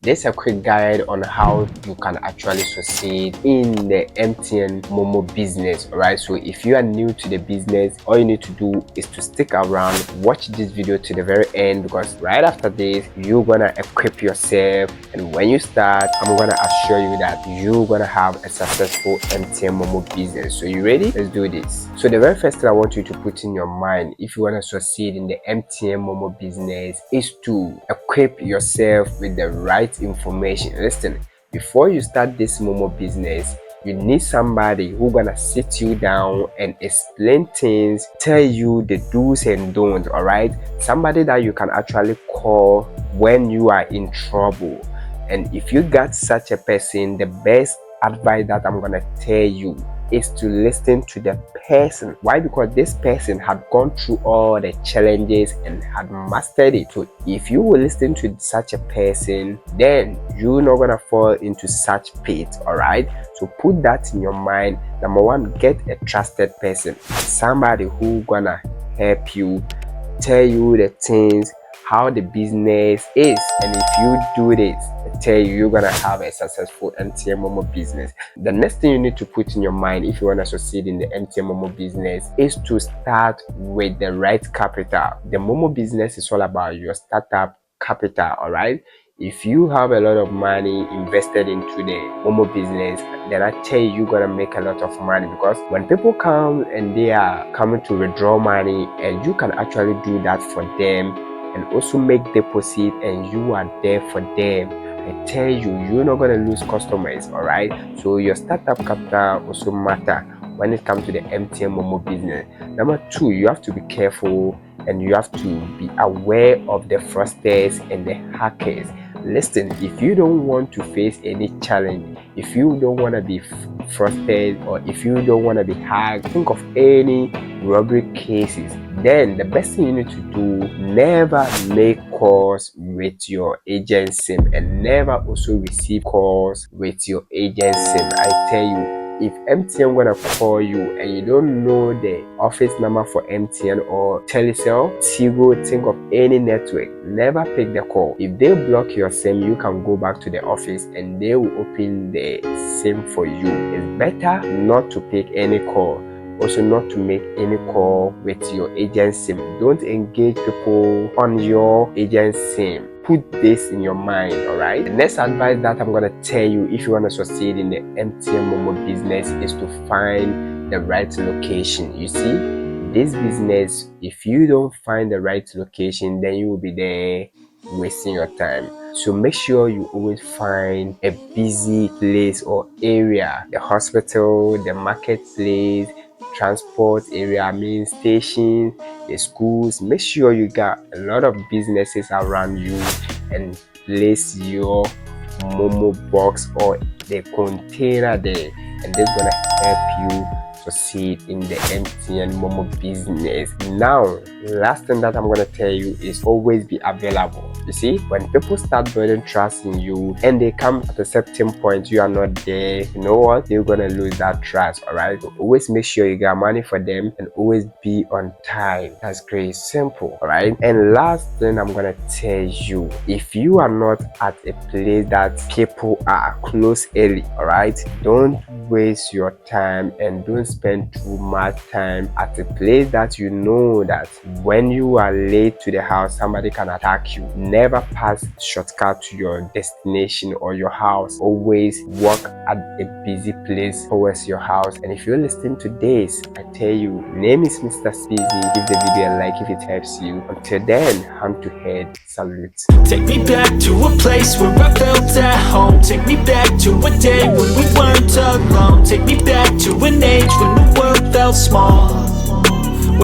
This is a quick guide on how you can actually succeed in the MTN Momo business. Alright, so if you are new to the business, all you need to do is to stick around, watch this video to the very end, because right after this you're gonna equip yourself, and when you start, I'm gonna assure you that you're gonna have a successful MTN Momo business. So you ready? Let's do this. So the very first thing I want you to put in your mind if you want to succeed in the MTN Momo business is to equip yourself with the right information. Listen, before you start this Momo business, you need somebody who gonna sit you down and explain things, tell you the do's and don'ts. All right, somebody that you can actually call when you are in trouble. And if you got such a person, the best advice that I'm gonna tell you is to listen to the person. Why? Because this person had gone through all the challenges and had mastered it. So if you will listen to such a person, then you're not gonna fall into such pit. All right, so put that in your mind. Number one, get a trusted person, somebody who gonna help you, tell you the things, how the business is. And if you do this, I tell you, you're gonna have a successful MTN Momo business. The next thing you need to put in your mind if you want to succeed in the MTN Momo business is to start with the right capital. The Momo business is all about your startup capital. All right, if you have a lot of money invested into the Momo business, then I tell you, you're gonna make a lot of money, because when people come and they are coming to withdraw money, and you can actually do that for them and also make deposit, and you are there for them, I tell you, you're not going to lose customers. All right, so your startup capital also matter when it comes to the MTN Momo business. Number two, you have to be careful and you have to be aware of the fraudsters and the hackers. Listen, if you don't want to face any challenge, if you don't want to be frauded, or if you don't want to be hacked, think of any robbery cases, then the best thing you need to do, never make calls with your agent SIM, and never also receive calls with your agent SIM. I tell you, if MTN gonna call you and you don't know the office number for MTN or Telecel, Tigo, think of any network, never pick the call. If they block your SIM, you can go back to the office and they will open the SIM for you. It's better not to pick any call. Also, not to make any call with your agent SIM. Don't engage people on your agent SIM. Put this in your mind. All right, the next advice that I'm gonna tell you if you want to succeed in the MTN Momo business is to find the right location. You see, this business, if you don't find the right location, then you will be there wasting your time. So make sure you always find a busy place or area, the hospital, the marketplace, transport area, main station, the schools. Make sure you got a lot of businesses around you and place your Momo box or the container there, and that's gonna help you succeed in the MTN Momo business. Now, last thing that I'm gonna tell you is always be available. You see, when people start building trust in you and they come at a certain point you are not there, you know what, they're gonna lose that trust. All right, so always make sure you got money for them and always be on time. That's great, simple. All right, and last thing I'm gonna tell you, if you are not at a place that people are, close early. All right, don't waste your time and don't spend too much time at a place that you know that when you are late to the house, somebody can attack you. Never pass shortcut to your destination or your house. Always walk at a busy place towards your house. And if you're listening to this, I tell you, name is Mr. Speezy. Give the video a like if it helps you. Until then, hand to head, salute. Take me back to a place where I felt at home. Take me back to a day when we weren't alone. Take me back to an age when the world felt small.